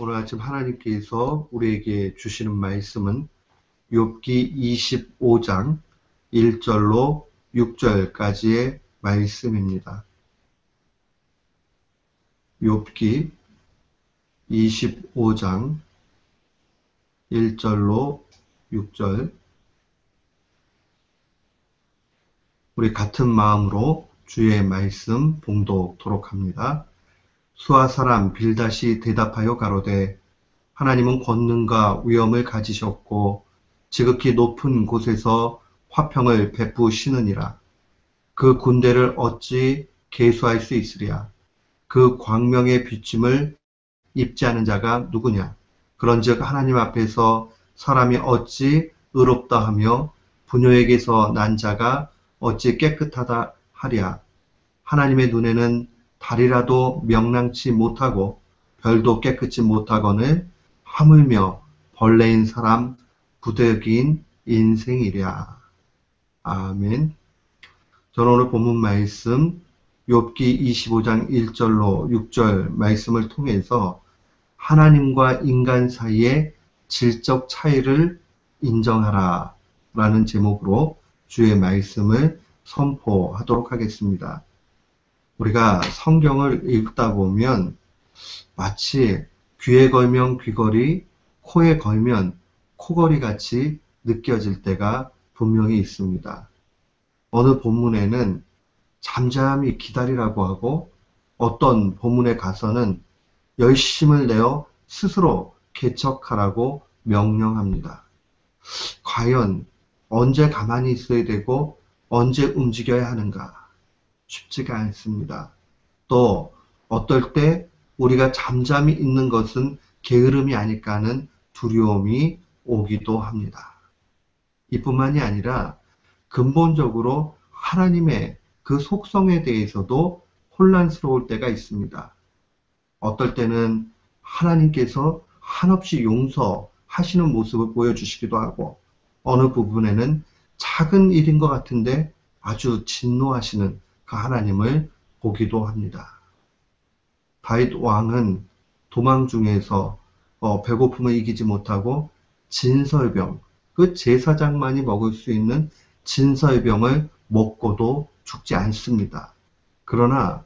오늘 아침 하나님께서 우리에게 주시는 말씀은 욥기 25장 1절로 6절까지의 말씀입니다. 욥기 25장 1절로 6절. 우리 같은 마음으로 주의 말씀 봉독토록 합니다. 수아 사람 빌닷이 대답하여 가로되 하나님은 권능과 위엄을 가지셨고 지극히 높은 곳에서 화평을 베푸시느니라. 그 군대를 어찌 계수할 수 있으랴. 그 광명의 비침을 입지 않은 자가 누구냐. 그런즉 하나님 앞에서 사람이 어찌 의롭다 하며 부녀에게서 난 자가 어찌 깨끗하다 하랴. 하나님의 눈에는 달이라도 명랑치 못하고 별도 깨끗이 못하거늘 하물며 벌레인 사람 부득이인 인생이랴. 아멘. 저는 오늘 본문 말씀 욥기 25장 1절로 6절 말씀을 통해서 하나님과 인간 사이의 질적 차이를 인정하라 라는 제목으로 주의 말씀을 선포하도록 하겠습니다. 우리가 성경을 읽다 보면 마치 귀에 걸면 귀걸이, 코에 걸면 코걸이 같이 느껴질 때가 분명히 있습니다. 어느 본문에는 잠잠히 기다리라고 하고 어떤 본문에 가서는 열심을 내어 스스로 개척하라고 명령합니다. 과연 언제 가만히 있어야 되고 언제 움직여야 하는가? 쉽지가 않습니다. 또 어떨 때 우리가 잠잠히 있는 것은 게으름이 아닐까 하는 두려움이 오기도 합니다. 이뿐만이 아니라 근본적으로 하나님의 그 속성에 대해서도 혼란스러울 때가 있습니다. 어떨 때는 하나님께서 한없이 용서하시는 모습을 보여주시기도 하고 어느 부분에는 작은 일인 것 같은데 아주 진노하시는 그 하나님을 보기도 합니다. 다윗 왕은 도망 중에서 배고픔을 이기지 못하고 진설병, 그 제사장만이 먹을 수 있는 진설병을 먹고도 죽지 않습니다. 그러나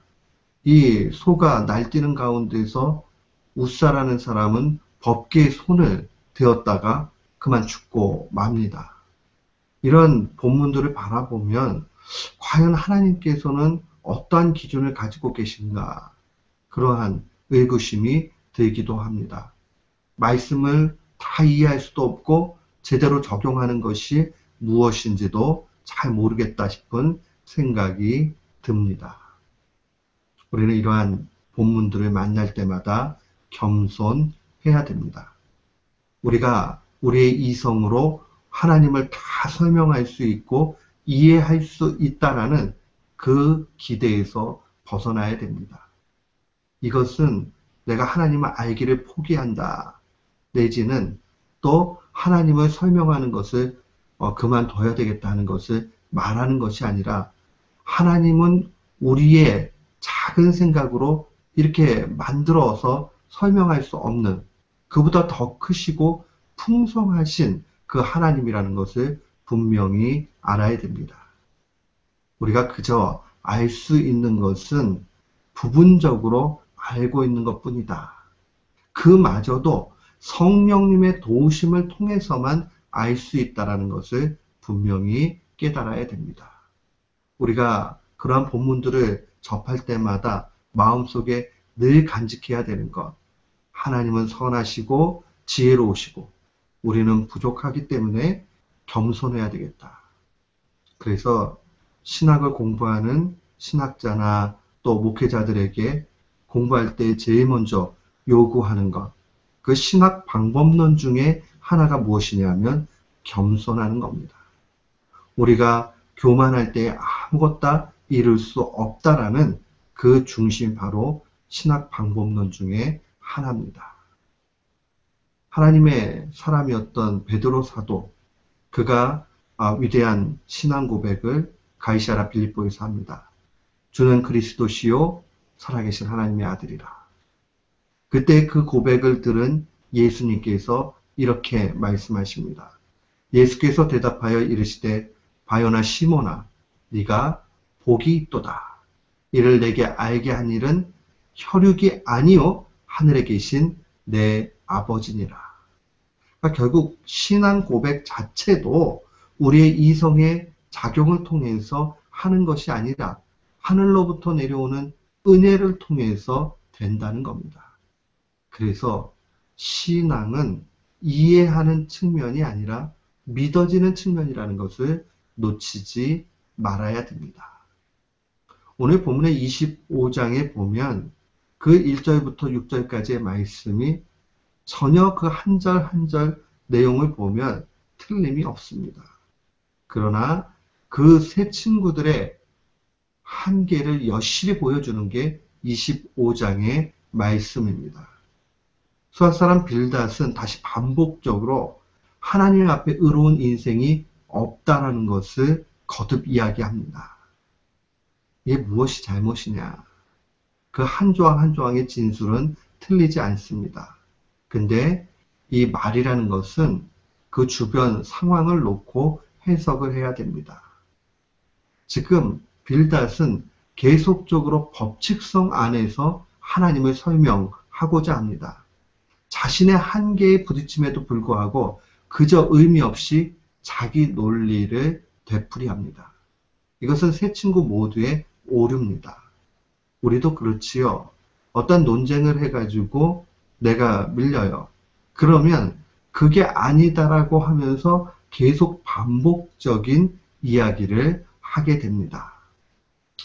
이 소가 날뛰는 가운데서 웃사라는 사람은 법궤에 손을 대었다가 그만 죽고 맙니다. 이런 본문들을 바라보면 과연 하나님께서는 어떠한 기준을 가지고 계신가? 그러한 의구심이 들기도 합니다. 말씀을 다 이해할 수도 없고 제대로 적용하는 것이 무엇인지도 잘 모르겠다 싶은 생각이 듭니다. 우리는 이러한 본문들을 만날 때마다 겸손해야 됩니다. 우리가 우리의 이성으로 하나님을 다 설명할 수 있고 이해할 수 있다라는 그 기대에서 벗어나야 됩니다. 이것은 내가 하나님을 알기를 포기한다. 내지는 또 하나님을 설명하는 것을 그만둬야 되겠다는 것을 말하는 것이 아니라 하나님은 우리의 작은 생각으로 이렇게 만들어서 설명할 수 없는 그보다 더 크시고 풍성하신 그 하나님이라는 것을 분명히 알아야 됩니다. 우리가 그저 알 수 있는 것은 부분적으로 알고 있는 것뿐이다. 그마저도 성령님의 도우심을 통해서만 알 수 있다는 것을 분명히 깨달아야 됩니다. 우리가 그러한 본문들을 접할 때마다 마음속에 늘 간직해야 되는 것. 하나님은 선하시고 지혜로우시고 우리는 부족하기 때문에 겸손해야 되겠다. 그래서 신학을 공부하는 신학자나 또 목회자들에게 공부할 때 제일 먼저 요구하는 것. 그 신학 방법론 중에 하나가 무엇이냐면 겸손하는 겁니다. 우리가 교만할 때 아무것도 이룰 수 없다라는 그 중심 바로 신학 방법론 중에 하나입니다. 하나님의 사람이었던 베드로 사도, 그가 위대한 신앙 고백을 가이사랴 빌립보에서 합니다. 주는 그리스도시요 살아계신 하나님의 아들이라. 그때 그 고백을 들은 예수님께서 이렇게 말씀하십니다. 예수께서 대답하여 이르시되 바요나 시몬아 네가 복이 있도다. 이를 내게 알게 한 일은 혈육이 아니요 하늘에 계신 내 아버지니라. 그러니까 결국 신앙 고백 자체도 우리의 이성의 작용을 통해서 하는 것이 아니라 하늘로부터 내려오는 은혜를 통해서 된다는 겁니다. 그래서 신앙은 이해하는 측면이 아니라 믿어지는 측면이라는 것을 놓치지 말아야 됩니다. 오늘 본문의 25장에 보면 그 1절부터 6절까지의 말씀이 전혀 그 한 절 한 절 내용을 보면 틀림이 없습니다. 그러나 그 세 친구들의 한계를 여실히 보여주는 게 25장의 말씀입니다. 수앗 사람 빌닷은 다시 반복적으로 하나님 앞에 의로운 인생이 없다라는 것을 거듭 이야기합니다. 이게 무엇이 잘못이냐? 그 한 조항 한 조항의 진술은 틀리지 않습니다. 근데 이 말이라는 것은 그 주변 상황을 놓고 해석을 해야 됩니다. 지금 빌닷은 계속적으로 법칙성 안에서 하나님을 설명하고자 합니다. 자신의 한계에 부딪힘에도 불구하고 그저 의미 없이 자기 논리를 되풀이합니다. 이것은 세 친구 모두의 오류입니다. 우리도 그렇지요. 어떤 논쟁을 해가지고 내가 밀려요. 그러면 그게 아니다라고 하면서 계속 반복적인 이야기를 하게 됩니다.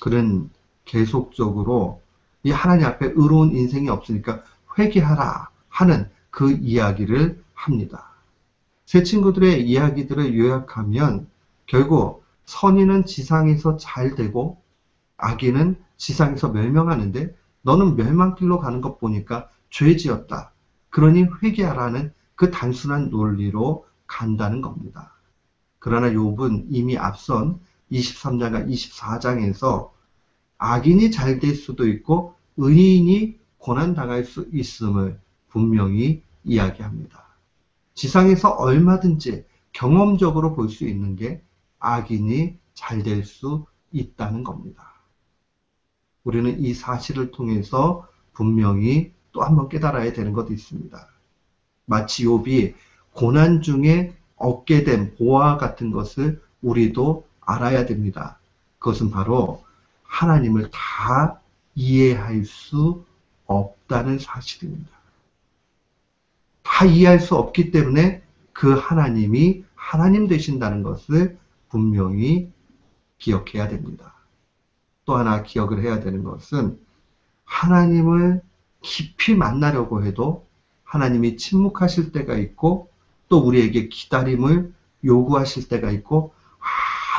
그는 계속적으로 이 하나님 앞에 의로운 인생이 없으니까 회개하라 하는 그 이야기를 합니다. 세 친구들의 이야기들을 요약하면 결국 선인은 지상에서 잘 되고 악인은 지상에서 멸망하는데 너는 멸망길로 가는 것 보니까 죄지었다. 그러니 회개하라는 그 단순한 논리로 간다는 겁니다. 그러나 욥은 이미 앞선 23장과 24장에서 악인이 잘 될 수도 있고 의인이 고난당할 수 있음을 분명히 이야기합니다. 지상에서 얼마든지 경험적으로 볼 수 있는 게 악인이 잘 될 수 있다는 겁니다. 우리는 이 사실을 통해서 분명히 또 한 번 깨달아야 되는 것도 있습니다. 마치 욥이 고난 중에 얻게 된 보화 같은 것을 우리도 알아야 됩니다. 그것은 바로 하나님을 다 이해할 수 없다는 사실입니다. 다 이해할 수 없기 때문에 그 하나님이 하나님 되신다는 것을 분명히 기억해야 됩니다. 또 하나 기억을 해야 되는 것은 하나님을 깊이 만나려고 해도 하나님이 침묵하실 때가 있고 또 우리에게 기다림을 요구하실 때가 있고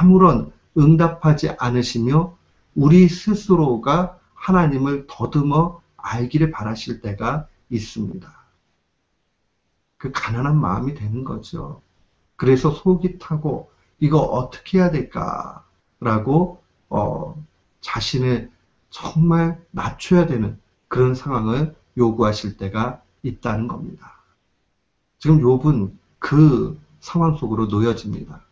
아무런 응답하지 않으시며 우리 스스로가 하나님을 더듬어 알기를 바라실 때가 있습니다. 그 가난한 마음이 되는 거죠. 그래서 속이 타고 이거 어떻게 해야 될까라고 자신을 정말 낮춰야 되는 그런 상황을 요구하실 때가 있다는 겁니다. 지금 욥은 그 상황 속으로 놓여집니다.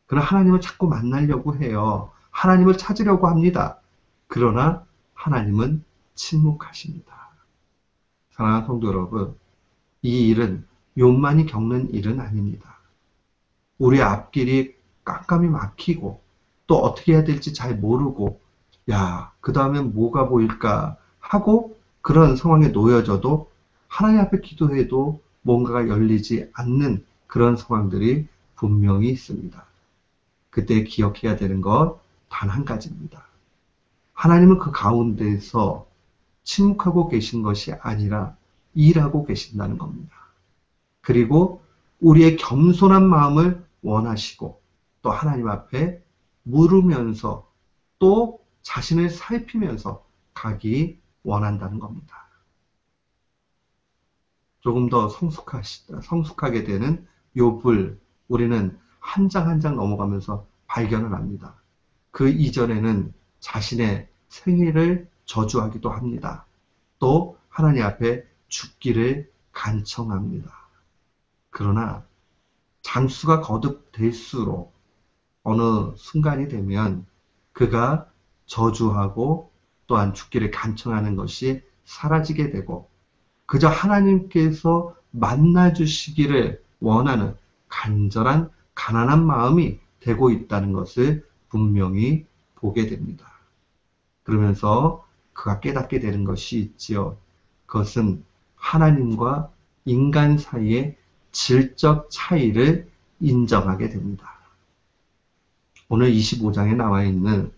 그러나 하나님을 자꾸 만나려고 해요. 하나님을 찾으려고 합니다. 그러나 하나님은 침묵하십니다. 사랑하는 성도 여러분, 이 일은 욥만이 겪는 일은 아닙니다. 우리 앞길이 깜깜이 막히고 또 어떻게 해야 될지 잘 모르고 그 다음엔 뭐가 보일까 하고 그런 상황에 놓여져도 하나님 앞에 기도해도 뭔가가 열리지 않는 그런 상황들이 분명히 있습니다. 그때 기억해야 되는 것 단 한 가지입니다. 하나님은 그 가운데서 침묵하고 계신 것이 아니라 일하고 계신다는 겁니다. 그리고 우리의 겸손한 마음을 원하시고 또 하나님 앞에 물으면서 또 자신을 살피면서 가기 원한다는 겁니다. 조금 더 성숙하게 되는 욥을 우리는 한 장 한 장 넘어가면서 발견을 합니다. 그 이전에는 자신의 생애를 저주하기도 합니다. 또 하나님 앞에 죽기를 간청합니다. 그러나 장수가 거듭될수록 어느 순간이 되면 그가 저주하고 또한 죽기를 간청하는 것이 사라지게 되고 그저 하나님께서 만나주시기를 원하는 간절한 가난한 마음이 되고 있다는 것을 분명히 보게 됩니다. 그러면서 그가 깨닫게 되는 것이 있지요. 그것은 하나님과 인간 사이의 질적 차이를 인정하게 됩니다. 오늘 25장에 나와 있는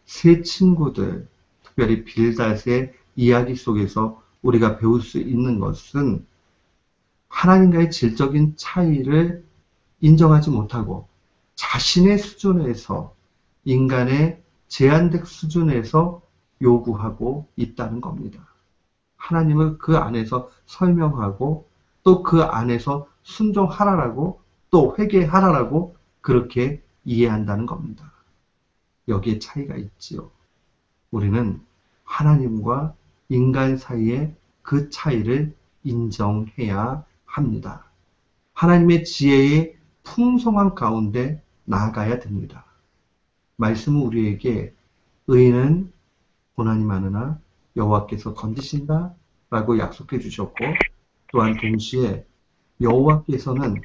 세 친구들, 특별히 빌닷의 이야기 속에서 우리가 배울 수 있는 것은 하나님과의 질적인 차이를 인정하지 못하고 자신의 수준에서, 인간의 제한된 수준에서 요구하고 있다는 겁니다. 하나님을 그 안에서 설명하고 또 그 안에서 순종하라라고 또 회개하라라고 그렇게 이해한다는 겁니다. 여기에 차이가 있지요. 우리는 하나님과 인간 사이의 그 차이를 인정해야 합니다. 하나님의 지혜의 풍성한 가운데 나아가야 됩니다. 말씀은 우리에게 의인은 고난이 많으나 여호와께서 건지신다 라고 약속해 주셨고 또한 동시에 여호와께서는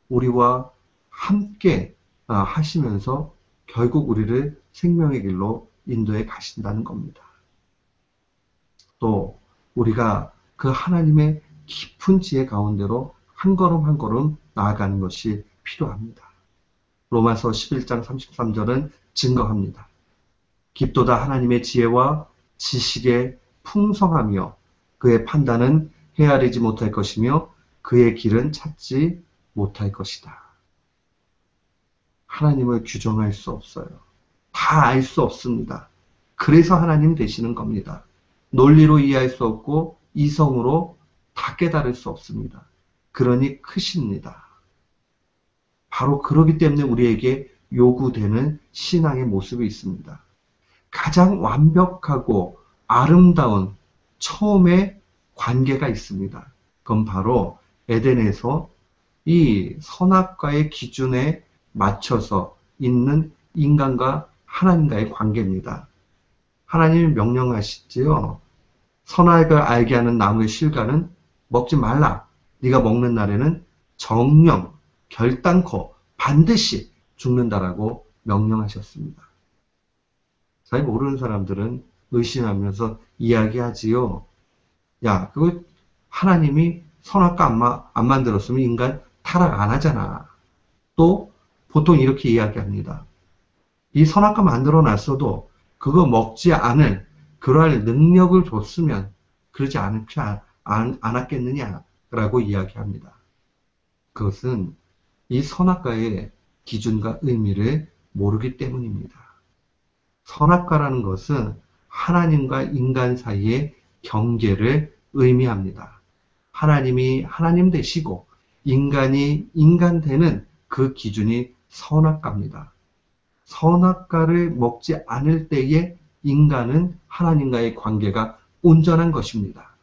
우리와 함께 하시면서 결국 우리를 생명의 길로 인도해 가신다는 겁니다. 또 우리가 그 하나님의 깊은 지혜 가운데로 한 걸음 한 걸음 나아가는 것이 필요합니다. 로마서 11장 33절은 증거합니다. 깊도다 하나님의 지혜와 지식의 풍성하며 그의 판단은 헤아리지 못할 것이며 그의 길은 찾지 못할 것이다. 하나님을 규정할 수 없어요. 다 알 수 없습니다. 그래서 하나님 되시는 겁니다. 논리로 이해할 수 없고 이성으로 다 깨달을 수 없습니다. 그러니 크십니다. 바로 그러기 때문에 우리에게 요구되는 신앙의 모습이 있습니다. 가장 완벽하고 아름다운 처음의 관계가 있습니다. 그건 바로 에덴에서 이 선악과의 기준에 맞춰서 있는 인간과 하나님과의 관계입니다. 하나님이 명령하시지요. 선악을 알게 하는 나무의 실과는 먹지 말라. 네가 먹는 날에는 정령 결단코 반드시 죽는다라고 명령하셨습니다. 잘 모르는 사람들은 의심하면서 이야기하지요. 야, 그거 하나님이 선악과 안 만들었으면 인간 타락 안 하잖아. 또 보통 이렇게 이야기합니다. 이 선악과 만들어 놨어도 그거 먹지 않을 그러할 능력을 줬으면 그러지 않았겠느냐라고 이야기합니다. 그것은 이 선악과의 기준과 의미를 모르기 때문입니다. 선악과라는 것은 하나님과 인간 사이의 경계를 의미합니다. 하나님이 하나님 되시고 인간이 인간 되는 그 기준이 선악과입니다. 선악과를 먹지 않을 때에 인간은 하나님과의 관계가 온전한 것입니다.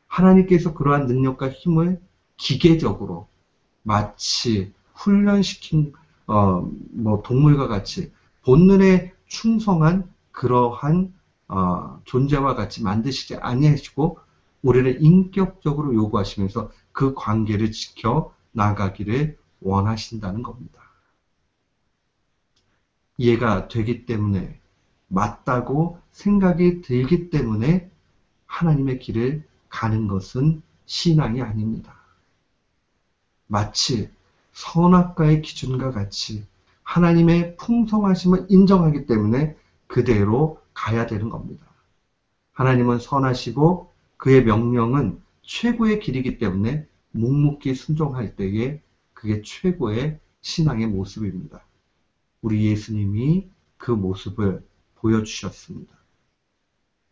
하나님께서 그러한 능력과 힘을 기계적으로 마치 훈련시킨 동물과 같이 본능에 충성한 그러한 존재와 같이 만드시지 아니하시고 우리를 인격적으로 요구하시면서 그 관계를 지켜 나가기를 원하신다는 겁니다. 이해가 되기 때문에 맞다고 생각이 들기 때문에 하나님의 길을 가는 것은 신앙이 아닙니다. 마치 선악과의 기준과 같이 하나님의 풍성하심을 인정하기 때문에 그대로 가야 되는 겁니다. 하나님은 선하시고 그의 명령은 최고의 길이기 때문에 묵묵히 순종할 때에 그게 최고의 신앙의 모습입니다. 우리 예수님이 그 모습을 보여주셨습니다.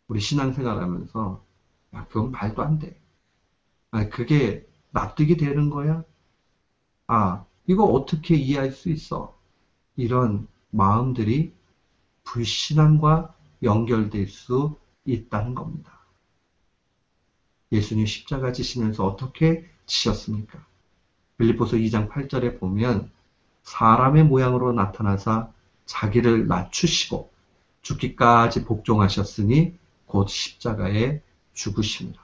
우리 신앙생활하면서 야, 그건 말도 안 돼. 그게 납득이 되는 거야? 이거 어떻게 이해할 수 있어? 이런 마음들이 불신앙과 연결될 수 있다는 겁니다. 예수님 십자가 지시면서 어떻게 지셨습니까? 빌립보서 2장 8절에 보면 사람의 모양으로 나타나사 자기를 낮추시고 죽기까지 복종하셨으니 곧 십자가에 죽으십니다.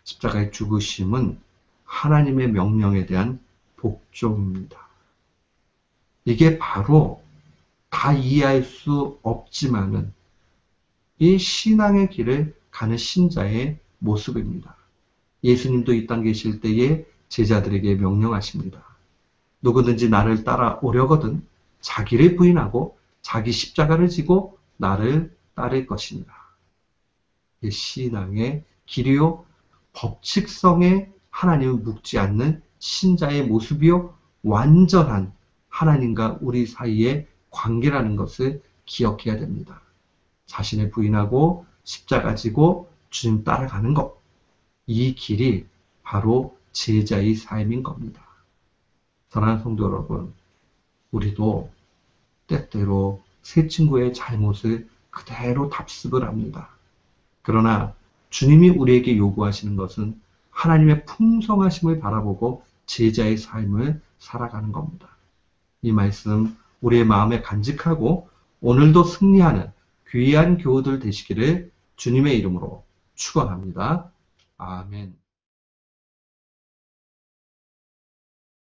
십자가의 죽으심은 하나님의 명령에 대한 복종입니다. 이게 바로 다 이해할 수 없지만은 이 신앙의 길을 가는 신자의 모습입니다. 예수님도 이 땅에 계실 때에 제자들에게 명령하십니다. 누구든지 나를 따라오려거든 자기를 부인하고 자기 십자가를 지고 나를 따를 것입니다. 이 신앙의 길이요, 법칙성에 하나님을 묵지 않는 신자의 모습이요, 완전한 하나님과 우리 사이의 관계라는 것을 기억해야 됩니다. 자신을 부인하고 십자가 지고 주님 따라가는 것, 이 길이 바로 제자의 삶인 겁니다. 사랑하는 성도 여러분, 우리도 때때로 새 친구의 잘못을 그대로 답습을 합니다. 그러나 주님이 우리에게 요구하시는 것은 하나님의 풍성하심을 바라보고 제자의 삶을 살아가는 겁니다. 이 말씀 우리의 마음에 간직하고 오늘도 승리하는 귀한 교우들 되시기를 주님의 이름으로 축원합니다. 아멘.